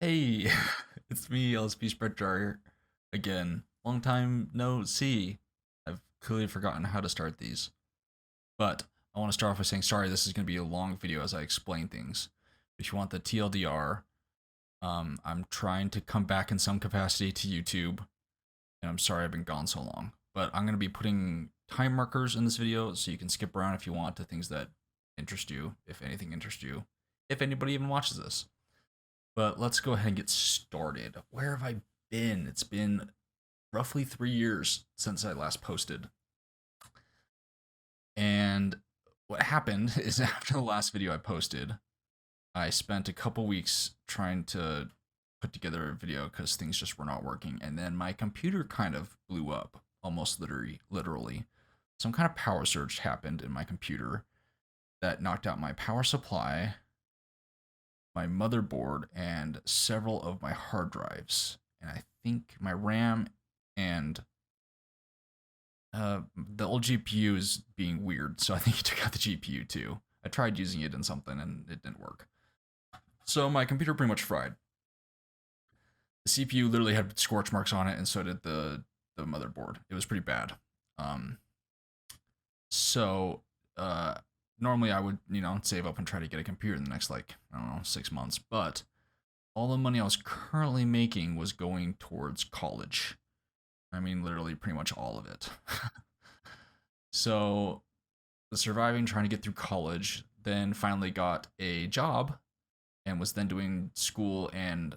Hey, it's me, LSP Spectrar again. Long time no see. I've clearly forgotten how to start these. But I want to start off by saying sorry, this is going to be a long video as I explain things. If you want the TLDR, I'm trying to come back in some capacity to YouTube, and I'm sorry I've been gone so long. But I'm going to be putting time markers in this video so you can skip around if you want to things that interest you, if anything interests you, if anybody even watches this. But let's go ahead and get started. Where have I been? It's been roughly 3 years since I last posted. And what happened is after the last video I posted, I spent a couple weeks trying to put together a video because things just were not working. And then my computer kind of blew up, almost literally. Some kind of power surge happened in my computer that knocked out my power supply, my motherboard, and several of my hard drives. And I think my RAM and the old GPU is being weird, so I think he took out the GPU too. I tried using it in something and it didn't work. So my computer pretty much fried. The CPU literally had scorch marks on it, and so did the motherboard. It was pretty bad. Um, so normally I would save up and try to get a computer in the next like I don't know 6 months, but all the money I was currently making was going towards college. I mean, literally pretty much all of it. So, surviving, trying to get through college, then finally got a job and was then doing school and,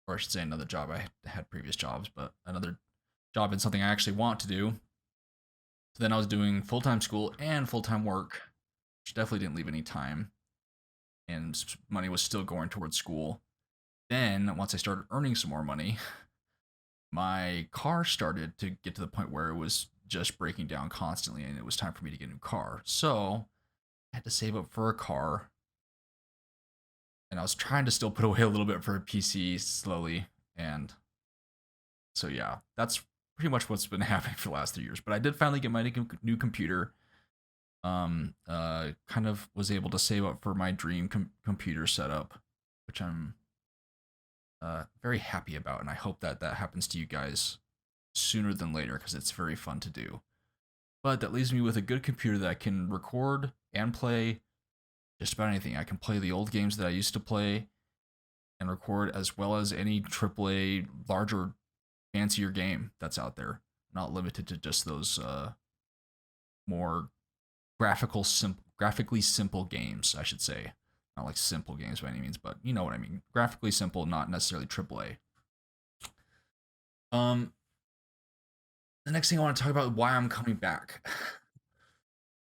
or I should say, another job. I had previous jobs, but another job in something I actually want to do. So then I was doing full time school and full time work, which definitely didn't leave any time. And money was still going towards school. Then, once I started earning some more money, my car started to get to the point where it was just breaking down constantly and it was time for me to get a new car. So I had to save up for a car and I was trying to still put away a little bit for a PC slowly. And so, yeah, that's pretty much what's been happening for the last 3 years. But I did finally get my new computer. Kind of was able to save up for my dream computer setup, which I'm very happy about. And I hope that that happens to you guys sooner than later because it's very fun to do. But that leaves me with a good computer that I can record and play just about anything. I can play the old games that I used to play and record as well as any AAA larger fancier game that's out there. Not limited to just those more graphically simple games, I should say. Not like simple games by any means, but you know what I mean. Graphically simple, not necessarily AAA. Um, the next thing I want to talk about is why I'm coming back.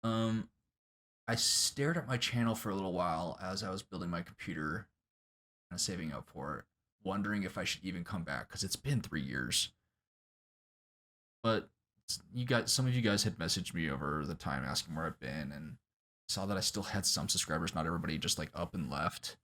um, I stared at my channel for a little while as I was building my computer and saving up for it, wondering if I should even come back because it's been 3 years. But some of you guys had messaged me over the time asking where I've been and saw that I still had some subscribers. Not everybody just like up and left.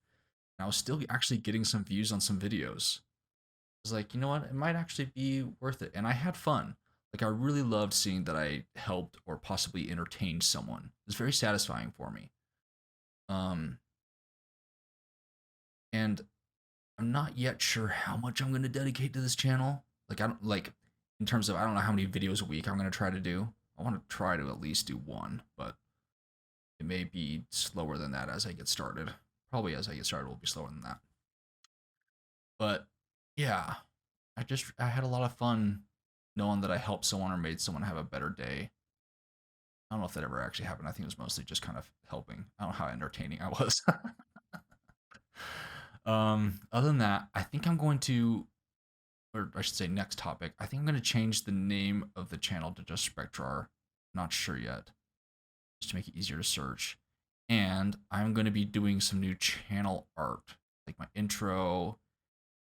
And I was still actually getting some views on some videos. I was like, you know what? It might actually be worth it. And I had fun. Like I really loved seeing that I helped or possibly entertained someone. It was very satisfying for me. Um, and I'm not yet sure how much I'm going to dedicate to this channel. Like I don't like in terms of I don't know how many videos a week I'm going to try to do. I want to try to at least do one, but it may be slower than that as I get started. Probably as I get started will be slower than that. But yeah, I had a lot of fun knowing that I helped someone or made someone have a better day. I don't know if that ever actually happened. I think it was mostly just kind of helping. I don't know how entertaining I was. Other than that, I think I'm going to, or I should say, next topic. I think I'm going to change the name of the channel to just Spectrar. Not sure yet, just to make it easier to search. And I'm going to be doing some new channel art, like my intro,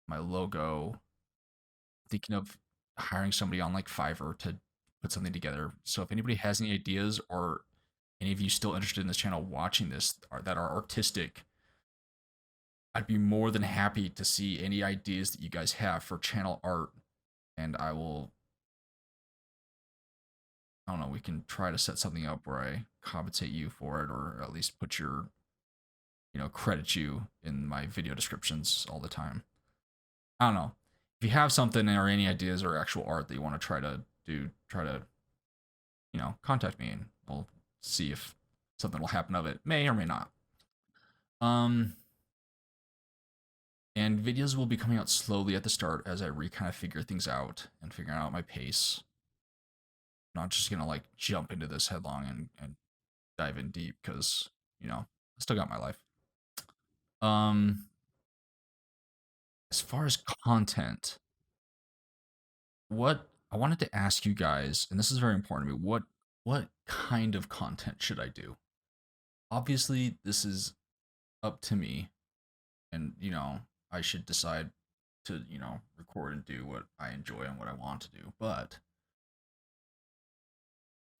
my logo. Thinking of hiring somebody on like Fiverr to put something together. So if anybody has any ideas or any of you still interested in this channel watching this that are artistic, I'd be more than happy to see any ideas that you guys have for channel art. And I don't know, we can try to set something up where I compensate you for it or at least put your, credit you in my video descriptions all the time. I don't know. If you have something or any ideas or actual art that you want to try to, contact me and we'll see if something will happen of it. May or may not. Um, and videos will be coming out slowly at the start as I kind of figure things out and figuring out my pace. I'm not just gonna like jump into this headlong and dive in deep because I still got my life. Um, as far as content, what I wanted to ask you guys, and this is very important to me, what kind of content should I do? Obviously, this is up to me, and I should decide to record and do what I enjoy and what I want to do. But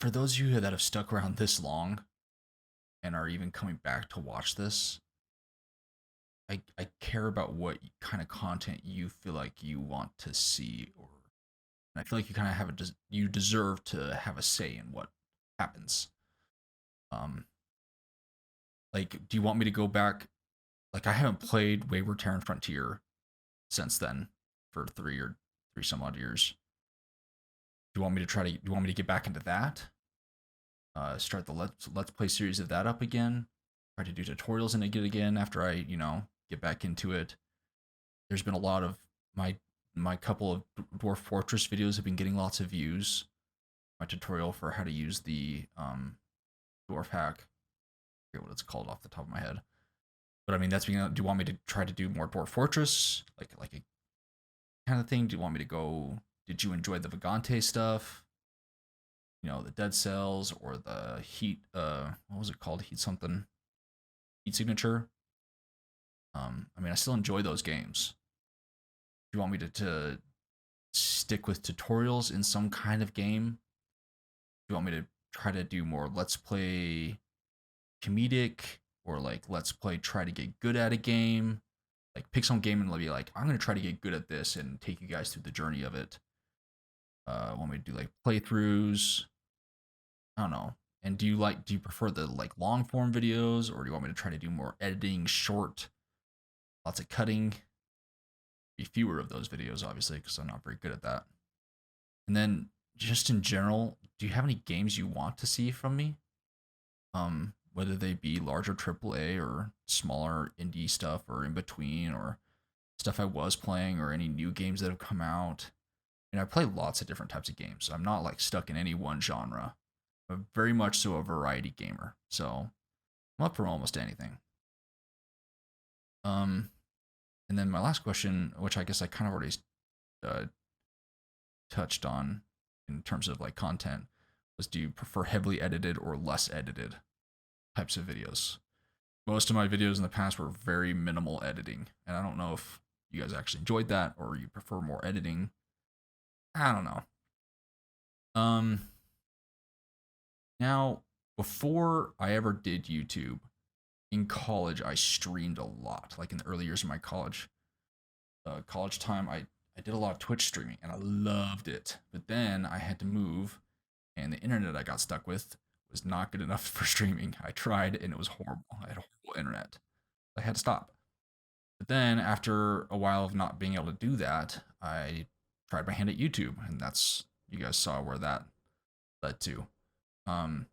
for those of you that have stuck around this long and are even coming back to watch this, I care about what kind of content you feel like you want to see, or and I feel like you kind of have you deserve to have a say in what happens. Um, like, do you want me to go back? Like, I haven't played Wayward Terran Frontier since then for three some odd years. Do you want me to Do you want me to get back into that? Start the let's play series of that up again. Try to do tutorials in it again after I get back into it. There's been a lot of my couple of Dwarf Fortress videos have been getting lots of views. My tutorial for how to use the dwarf hack. I forget what it's called off the top of my head. But I mean, that's being. Do you want me to try to do more Dwarf Fortress, like a kind of thing? Do you want me to go? Did you enjoy the Vagante stuff? The dead cells or the heat. What was it called? Heat something. Heat signature. I mean, I still enjoy those games. Do you want me to stick with tutorials in some kind of game? Do you want me to try to do more let's play comedic or like let's play try to get good at a game? Like pick some game and be like, I'm gonna try to get good at this and take you guys through the journey of it. Want me to do like playthroughs? I don't know. And do you prefer the like long form videos or do you want me to try to do more editing, short, lots of cutting? Be fewer of those videos, obviously, because I'm not very good at that. And then just in general, do you have any games you want to see from me? Whether they be larger AAA or smaller indie stuff or in between or stuff I was playing or any new games that have come out. And I play lots of different types of games. I'm not like stuck in any one genre. I'm very much so a variety gamer. So I'm up for almost anything. Um, and then my last question, which I guess I kind of already uh, touched on in terms of like content, was do you prefer heavily edited or less edited types of videos? Most of my videos in the past were very minimal editing, and I don't know if you guys actually enjoyed that or you prefer more editing. I don't know. Um, Now before I ever did YouTube in college, I streamed a lot. Like in the early years of my college time, I did a lot of Twitch streaming and I loved it. But then I had to move, and the internet I got stuck with was not good enough for streaming. I tried and it was horrible. I had horrible internet. I had to stop. But then after a while of not being able to do that, I tried my hand at YouTube, and that's you guys saw where that led to. Um,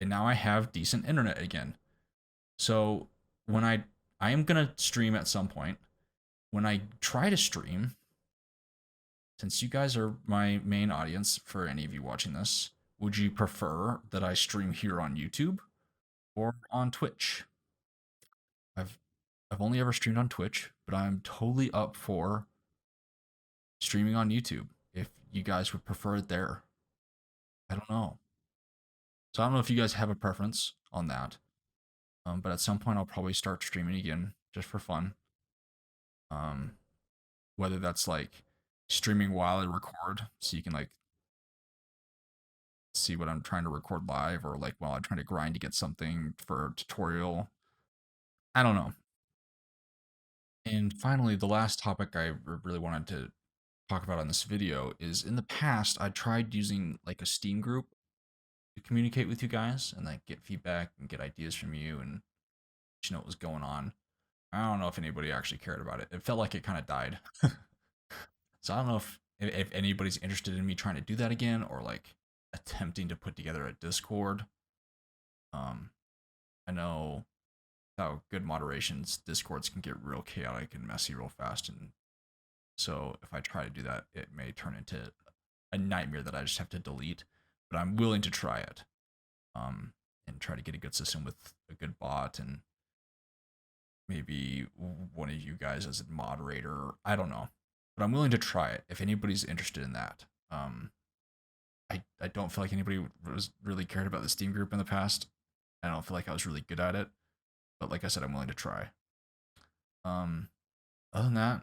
and now I have decent internet again. So when I am gonna stream at some point. When I try to stream, since you guys are my main audience for any of you watching this, would you prefer that I stream here on YouTube or on Twitch? I've I've only ever streamed on Twitch, but I'm totally up for streaming on YouTube if you guys would prefer it there. I don't know. So I don't know if you guys have a preference on that. But at some point I'll probably start streaming again just for fun. Um, Whether that's like streaming while I record, so you can like see what I'm trying to record live, or like while I'm trying to grind to get something for a tutorial. I don't know. And finally, the last topic I really wanted to talk about on this video is in the past I tried using like a Steam group to communicate with you guys and like get feedback and get ideas from you and know what was going on. I don't know if anybody actually cared about it. It felt like it kind of died. So I don't know if anybody's interested in me trying to do that again, or like attempting to put together a Discord. Um, I know how good moderations Discords can get real chaotic and messy real fast, and so if I try to do that, it may turn into a nightmare that I just have to delete. But I'm willing to try it, and try to get a good system with a good bot and maybe one of you guys as a moderator. I don't know, but I'm willing to try it if anybody's interested in that. I don't feel like anybody was really cared about the Steam group in the past. I don't feel like I was really good at it, but like I said, I'm willing to try. Um, Other than that,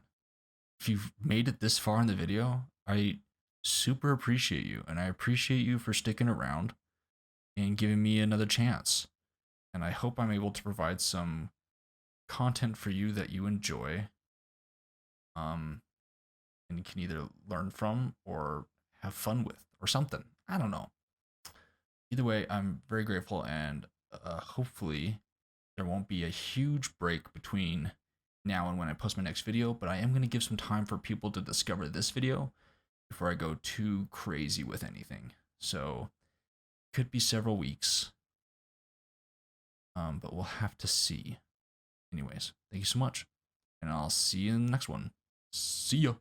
if you've made it this far in the video, I super appreciate you, and I appreciate you for sticking around and giving me another chance. And I hope I'm able to provide some content for you that you enjoy, um, and can either learn from or have fun with or something. I don't know. Either way, I'm very grateful, and hopefully there won't be a huge break between now and when I post my next video, but I am going to give some time for people to discover this video before I go too crazy with anything. So, could be several weeks, but we'll have to see. Anyways, thank you so much, and I'll see you in the next one. See ya.